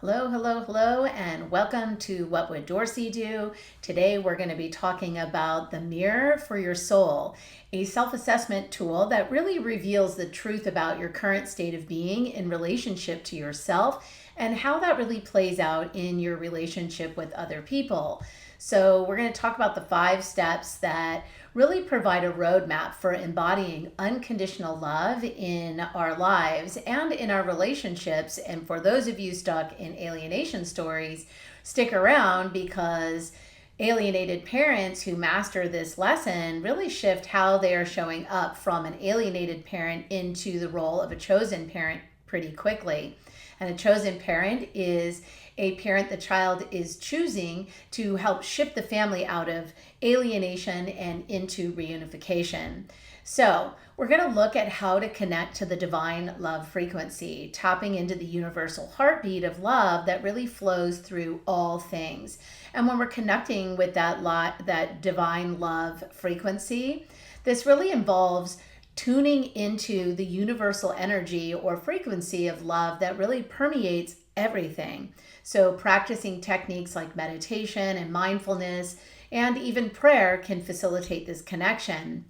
Hello, hello, hello, and welcome to What Would Dorcy Do? Today we're going to be talking about the mirror for your soul, a self-assessment tool that really reveals the truth about your current state of being in relationship to yourself and how that really plays out in your relationship with other people. So we're going to talk about the 5 steps that really provide a roadmap for embodying unconditional love in our lives and in our relationships. And for those of you stuck in alienation stories, stick around because alienated parents who master this lesson really shift how they are showing up from an alienated parent into the role of a chosen parent pretty quickly. And a chosen parent is a parent the child is choosing to help shift the family out of alienation and into reunification. So, we're going to look at how to connect to the divine love frequency, tapping into the universal heartbeat of love that really flows through all things. And when we're connecting with that divine love frequency, this really involves tuning into the universal energy or frequency of love that really permeates everything. So, practicing techniques like meditation and mindfulness and even prayer can facilitate this connection.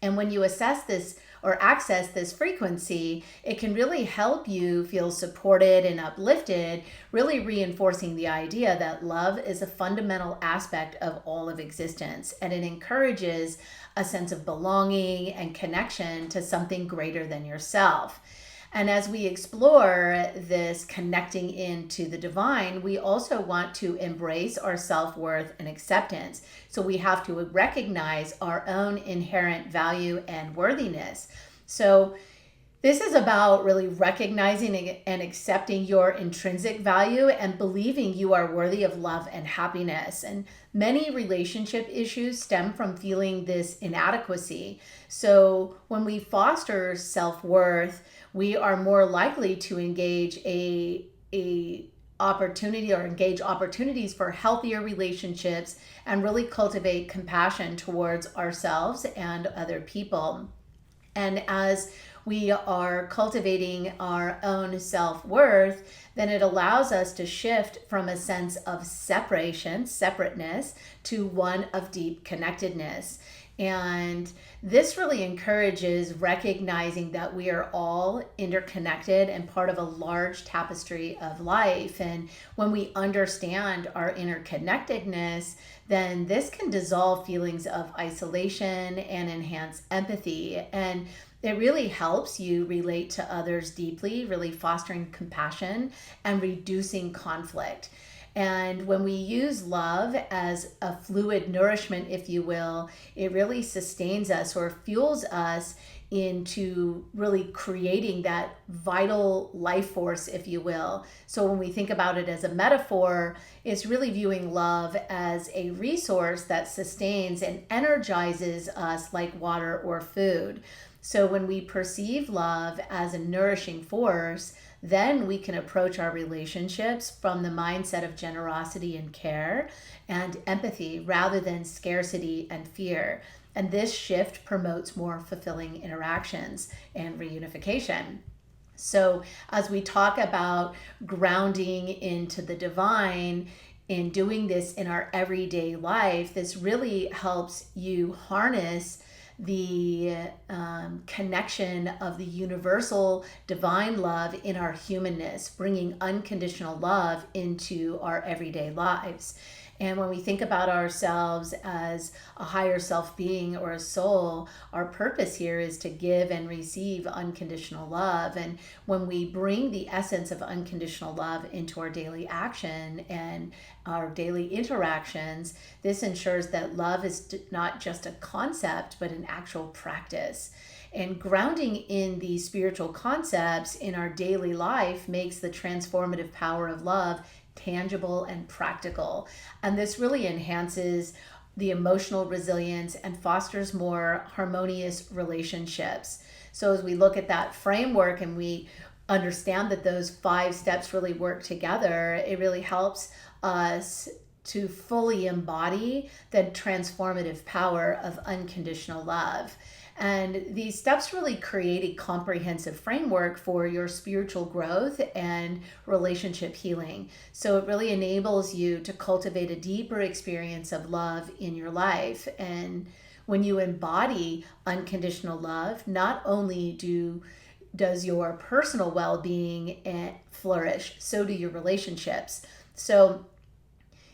And when you assess this or access this frequency, it can really help you feel supported and uplifted, really reinforcing the idea that love is a fundamental aspect of all of existence. And it encourages a sense of belonging and connection to something greater than yourself. And as we explore this connecting into the divine, we also want to embrace our self-worth and acceptance. So we have to recognize our own inherent value and worthiness. So this is about really recognizing and accepting your intrinsic value and believing you are worthy of love and happiness. And many relationship issues stem from feeling this inadequacy. So when we foster self-worth, we are more likely to engage engage opportunities for healthier relationships and really cultivate compassion towards ourselves and other people. And as we are cultivating our own self-worth, then it allows us to shift from a sense of separateness, to one of deep connectedness. And this really encourages recognizing that we are all interconnected and part of a large tapestry of life. And when we understand our interconnectedness, then this can dissolve feelings of isolation and enhance empathy. And it really helps you relate to others deeply, really fostering compassion and reducing conflict. And when we use love as a fluid nourishment, if you will, it really sustains us or fuels us into really creating that vital life force, if you will. So when we think about it as a metaphor, it's really viewing love as a resource that sustains and energizes us like water or food. So when we perceive love as a nourishing force, then we can approach our relationships from the mindset of generosity and care and empathy rather than scarcity and fear. And this shift promotes more fulfilling interactions and reunification. So, as we talk about grounding into the divine, in doing this in our everyday life, this really helps you harness the connection of the universal divine love in our humanness, bringing unconditional love into our everyday lives. And when we think about ourselves as a higher self being or a soul, our purpose here is to give and receive unconditional love. And when we bring the essence of unconditional love into our daily action and our daily interactions, this ensures that love is not just a concept, but an actual practice. And grounding in these spiritual concepts in our daily life makes the transformative power of love tangible and practical. And this really enhances the emotional resilience and fosters more harmonious relationships. So as we look at that framework and we understand that those 5 steps really work together, it really helps us to fully embody the transformative power of unconditional love. And these steps really create a comprehensive framework for your spiritual growth and relationship healing. So it really enables you to cultivate a deeper experience of love in your life. And when you embody unconditional love, not only does your personal well-being flourish, so do your relationships. So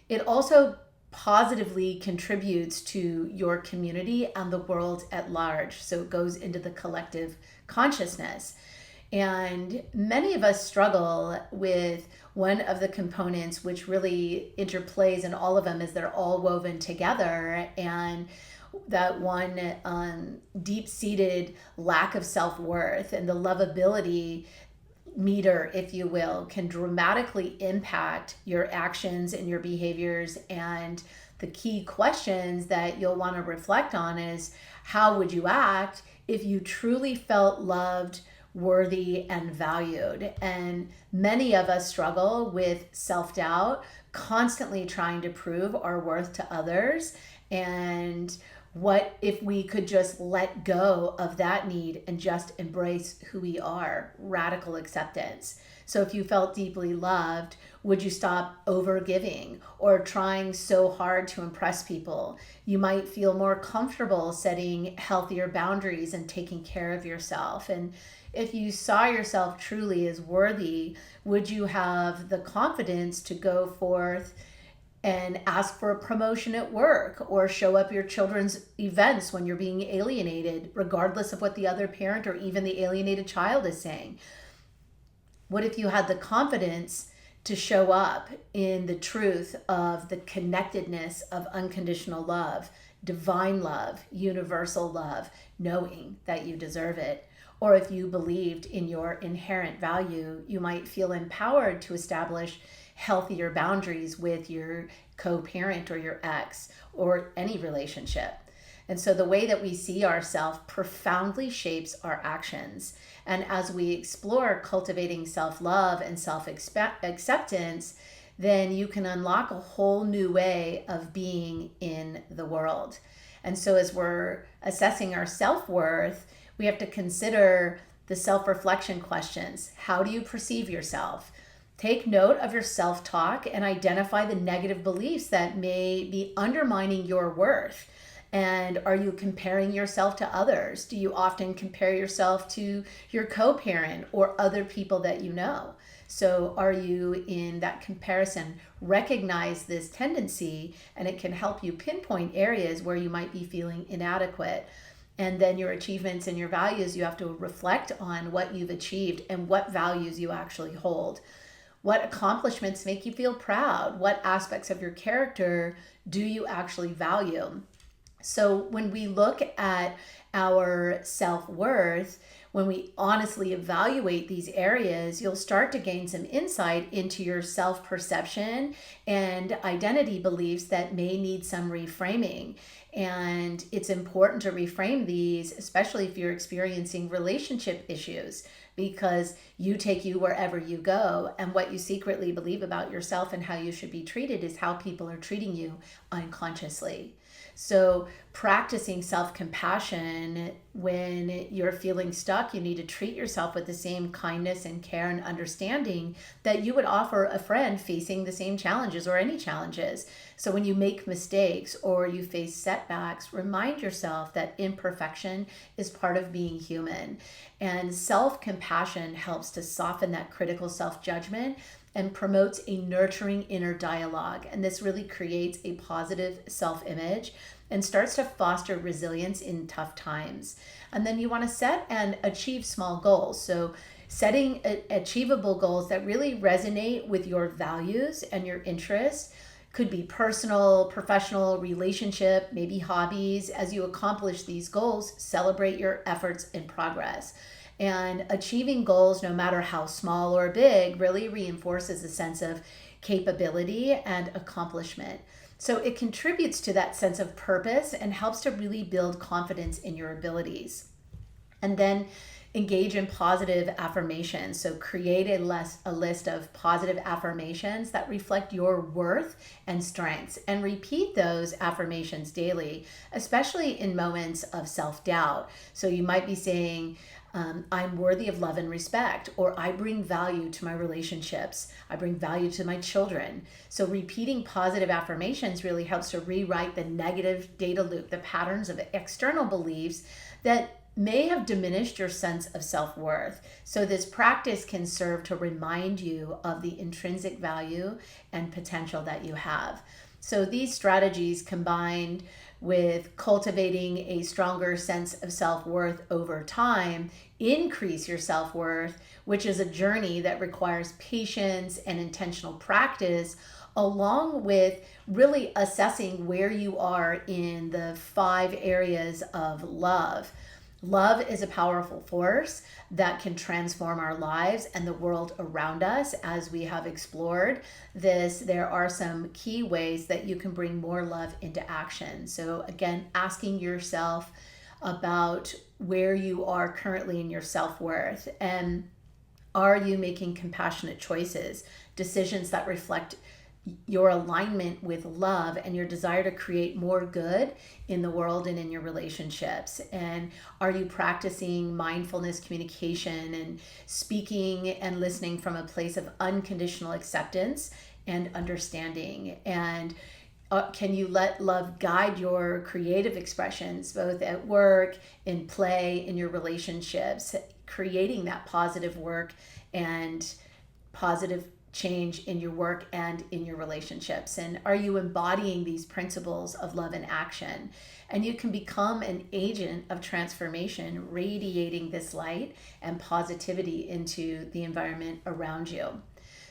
it also positively contributes to your community and the world at large. So it goes into the collective consciousness. And many of us struggle with one of the components which really interplays in all of them as they're all woven together. And that one deep-seated lack of self-worth and the lovability meter, if you will, can dramatically impact your actions and your behaviors. And the key questions that you'll want to reflect on is, how would you act if you truly felt loved, worthy, and valued? And many of us struggle with self-doubt, constantly trying to prove our worth to others. And what if we could just let go of that need and just embrace who we are? Radical acceptance. So if you felt deeply loved, would you stop overgiving or trying so hard to impress people? You might feel more comfortable setting healthier boundaries and taking care of yourself. And if you saw yourself truly as worthy, would you have the confidence to go forth and ask for a promotion at work, or show up your children's events when you're being alienated, regardless of what the other parent or even the alienated child is saying? What if you had the confidence to show up in the truth of the connectedness of unconditional love, divine love, universal love, knowing that you deserve it? Or if you believed in your inherent value, you might feel empowered to establish healthier boundaries with your co-parent or your ex or any relationship. And so the way that we see ourselves profoundly shapes our actions. And as we explore cultivating self-love and self-acceptance, then you can unlock a whole new way of being in the world. And so as we're assessing our self-worth, we have to consider the self-reflection questions. How do you perceive yourself? Take note of your self-talk and identify the negative beliefs that may be undermining your worth. And are you comparing yourself to others? Do you often compare yourself to your co-parent or other people that you know? So are you in that comparison? Recognize this tendency, and it can help you pinpoint areas where you might be feeling inadequate. And then your achievements and your values, you have to reflect on what you've achieved and what values you actually hold. What accomplishments make you feel proud? What aspects of your character do you actually value? So when we look at our self-worth, when we honestly evaluate these areas, you'll start to gain some insight into your self-perception and identity beliefs that may need some reframing. And it's important to reframe these, especially if you're experiencing relationship issues, because you take you wherever you go, and what you secretly believe about yourself and how you should be treated is how people are treating you unconsciously. So practicing self-compassion, when you're feeling stuck, you need to treat yourself with the same kindness and care and understanding that you would offer a friend facing the same challenges or any challenges. So when you make mistakes or you face setbacks, remind yourself that imperfection is part of being human. And self-compassion helps to soften that critical self-judgment and promotes a nurturing inner dialogue. And this really creates a positive self-image and starts to foster resilience in tough times. And then you want to set and achieve small goals. So setting achievable goals that really resonate with your values and your interests. Could be personal, professional, relationship, maybe hobbies. As you accomplish these goals, celebrate your efforts and progress. And achieving goals, no matter how small or big, really reinforces a sense of capability and accomplishment. So it contributes to that sense of purpose and helps to really build confidence in your abilities. And then engage in positive affirmations. So create a list of positive affirmations that reflect your worth and strengths, and repeat those affirmations daily, especially in moments of self-doubt. So you might be saying, I'm worthy of love and respect, or I bring value to my relationships, I bring value to my children. So repeating positive affirmations really helps to rewrite the negative data loop, the patterns of external beliefs that may have diminished your sense of self-worth. So this practice can serve to remind you of the intrinsic value and potential that you have. So these strategies, combined with cultivating a stronger sense of self-worth over time, increase your self-worth, which is a journey that requires patience and intentional practice, along with really assessing where you are in the 5 areas of love. Love is a powerful force that can transform our lives and the world around us. As we have explored this, there are some key ways that you can bring more love into action. So again, asking yourself about where you are currently in your self-worth, and are you making compassionate choices, decisions that reflect your alignment with love and your desire to create more good in the world and in your relationships? And are you practicing mindfulness communication and speaking and listening from a place of unconditional acceptance and understanding? And can you let love guide your creative expressions, both at work, in play, in your relationships, creating that positive work and positive change in your work and in your relationships? And are you embodying these principles of love in action? And you can become an agent of transformation, radiating this light and positivity into the environment around you.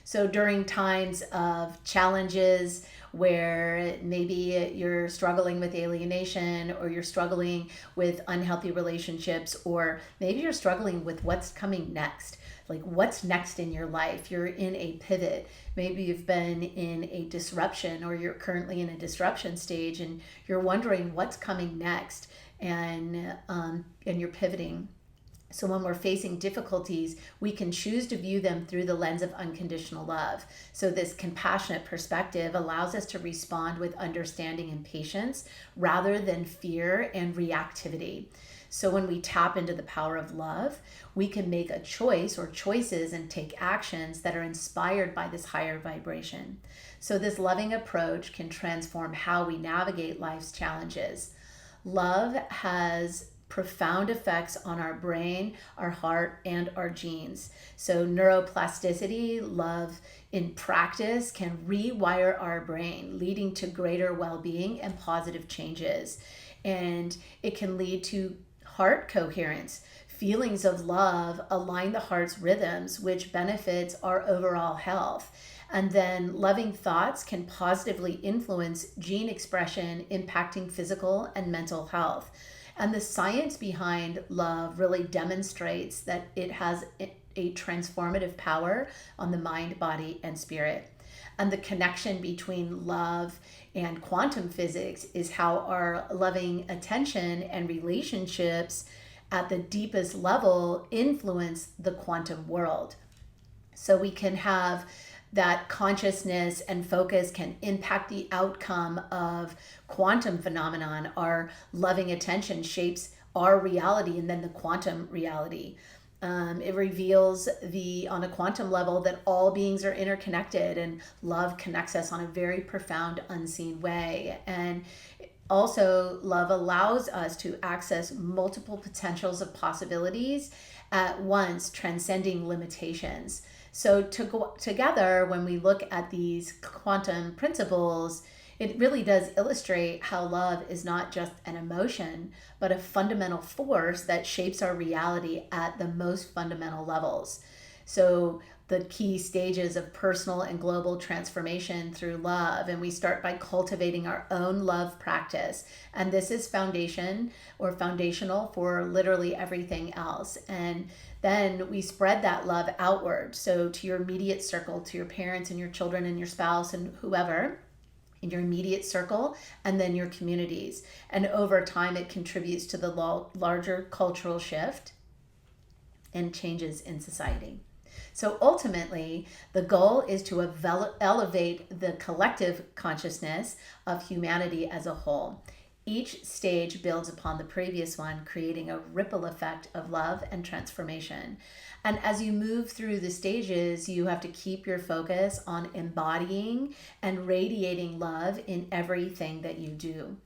So during times of challenges where maybe you're struggling with alienation, or you're struggling with unhealthy relationships, or maybe you're struggling with what's coming next, like what's next in your life, you're in a pivot, maybe you've been in a disruption, or you're currently in a disruption stage and you're wondering what's coming next, and you're pivoting. So when we're facing difficulties, we can choose to view them through the lens of unconditional love. So this compassionate perspective allows us to respond with understanding and patience rather than fear and reactivity. So when we tap into the power of love, we can make a choice or choices and take actions that are inspired by this higher vibration. So this loving approach can transform how we navigate life's challenges. Love has profound effects on our brain, our heart, and our genes. So neuroplasticity, love in practice, can rewire our brain, leading to greater well-being and positive changes. And it can lead to heart coherence. Feelings of love align the heart's rhythms, which benefits our overall health. And then loving thoughts can positively influence gene expression, impacting physical and mental health. And the science behind love really demonstrates that it has a transformative power on the mind, body, and spirit. And the connection between love and quantum physics is how our loving attention and relationships at the deepest level influence the quantum world. So we can have that consciousness and focus can impact the outcome of quantum phenomenon. Our loving attention shapes our reality and then the quantum reality. It reveals on a quantum level that all beings are interconnected, and love connects us on a very profound, unseen way. And also, love allows us to access multiple potentials of possibilities at once, transcending limitations. So together, when we look at these quantum principles, it really does illustrate how love is not just an emotion, but a fundamental force that shapes our reality at the most fundamental levels. So the key stages of personal and global transformation through love, and we start by cultivating our own love practice. And this is foundational for literally everything else. And then we spread that love outward. So to your immediate circle, to your parents and your children and your spouse and whoever in your immediate circle, and then your communities. And over time, it contributes to the larger cultural shift. and changes in society. So ultimately, the goal is to elevate the collective consciousness of humanity as a whole. Each stage builds upon the previous one, creating a ripple effect of love and transformation. And as you move through the stages, you have to keep your focus on embodying and radiating love in everything that you do.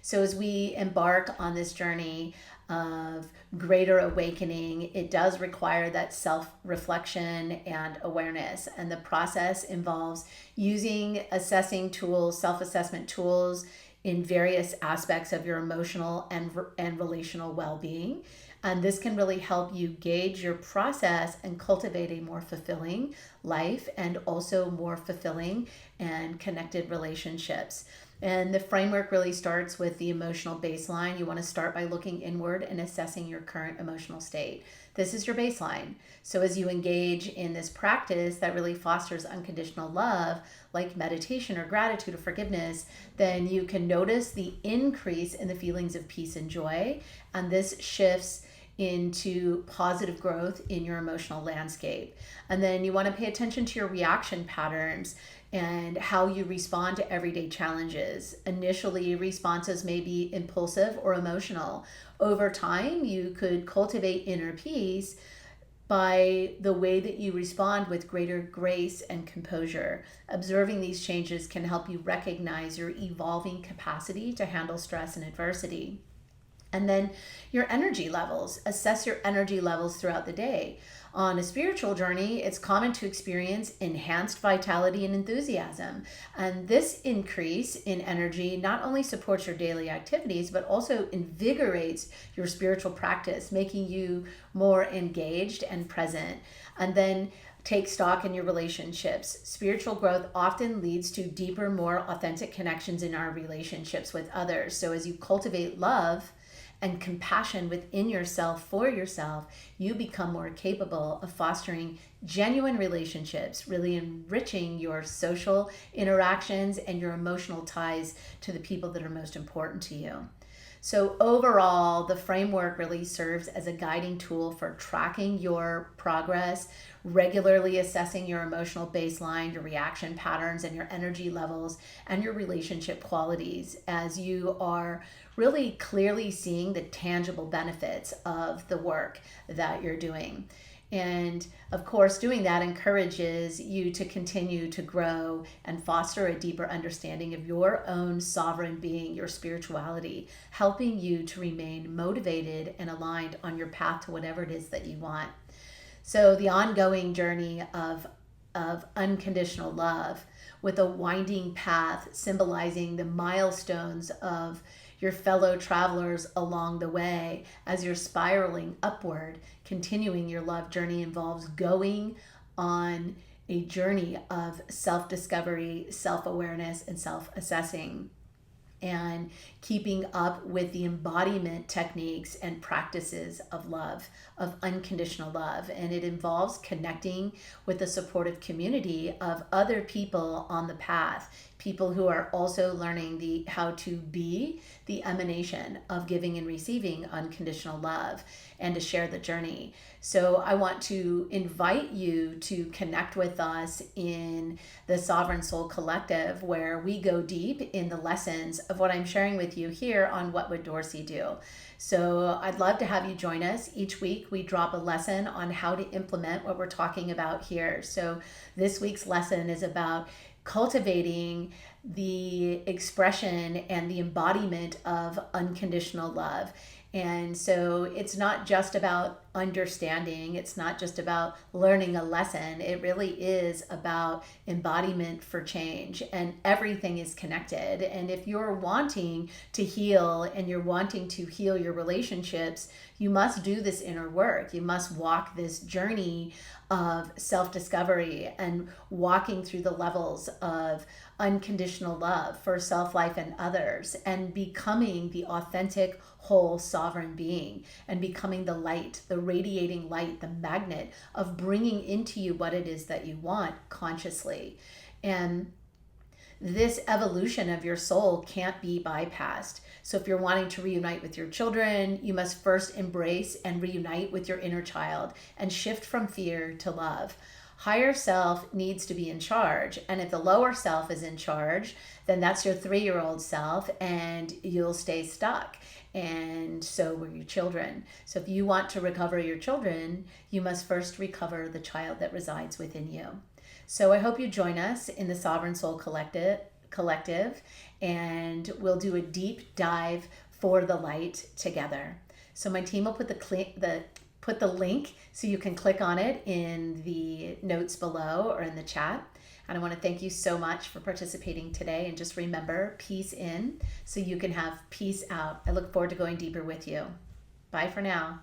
So as we embark on this journey of greater awakening, it does require that self-reflection and awareness. And the process involves using assessing tools, self-assessment tools in various aspects of your emotional and relational well-being. And this can really help you gauge your process and cultivate a more fulfilling life and also more fulfilling and connected relationships. And the framework really starts with the emotional baseline. You want to start by looking inward and assessing your current emotional state. This is your baseline. So as you engage in this practice that really fosters unconditional love, like meditation or gratitude or forgiveness, then you can notice the increase in the feelings of peace and joy. And this shifts into positive growth in your emotional landscape. And then you want to pay attention to your reaction patterns and how you respond to everyday challenges. Initially, responses may be impulsive or emotional. Over time, you could cultivate inner peace by the way that you respond with greater grace and composure. Observing these changes can help you recognize your evolving capacity to handle stress and adversity. And then your energy levels. Assess your energy levels throughout the day. On a spiritual journey, it's common to experience enhanced vitality and enthusiasm. And this increase in energy not only supports your daily activities, but also invigorates your spiritual practice, making you more engaged and present. And then take stock in your relationships. Spiritual growth often leads to deeper, more authentic connections in our relationships with others. So as you cultivate love and compassion within yourself for yourself, you become more capable of fostering genuine relationships, really enriching your social interactions and your emotional ties to the people that are most important to you. So overall, the framework really serves as a guiding tool for tracking your progress, regularly assessing your emotional baseline, your reaction patterns, and your energy levels, and your relationship qualities as you are really clearly seeing the tangible benefits of the work that you're doing. And of course, doing that encourages you to continue to grow and foster a deeper understanding of your own sovereign being, your spirituality, helping you to remain motivated and aligned on your path to whatever it is that you want. So the ongoing journey of unconditional love with a winding path symbolizing the milestones of your fellow travelers along the way as you're spiraling upward. Continuing your love journey involves going on a journey of self-discovery, self-awareness, and self-assessing, and keeping up with the embodiment techniques and practices of love, of unconditional love. And it involves connecting with the supportive community of other people on the path, people who are also learning how to be the emanation of giving and receiving unconditional love and to share the journey. So I want to invite you to connect with us in the Sovereign Soul Collective, where we go deep in the lessons of what I'm sharing with you here on What Would Dorcy Do? So I'd love to have you join us. Each week we drop a lesson on how to implement what we're talking about here. So this week's lesson is about cultivating the expression and the embodiment of unconditional love. And so it's not just about understanding, it's not just about learning a lesson, it really is about embodiment for change, and everything is connected. And if you're wanting to heal and you're wanting to heal your relationships, you must do this inner work. You must walk this journey of self-discovery and walking through the levels of unconditional love for self, life, and others, and becoming the authentic, whole, sovereign being, and becoming the light, the radiating light, the magnet of bringing into you what it is that you want consciously. And this evolution of your soul can't be bypassed. So if you're wanting to reunite with your children, you must first embrace and reunite with your inner child and shift from fear to love. Higher self needs to be in charge. And if the lower self is in charge, then that's your 3-year-old self and you'll stay stuck. And so will your children. So if you want to recover your children, you must first recover the child that resides within you. So I hope you join us in the Sovereign Soul Collective, and we'll do a deep dive for the light together. So my team will put the link so you can click on it in the notes below or in the chat. And I want to thank you so much for participating today. And just remember, peace in so you can have peace out. I look forward to going deeper with you. Bye for now.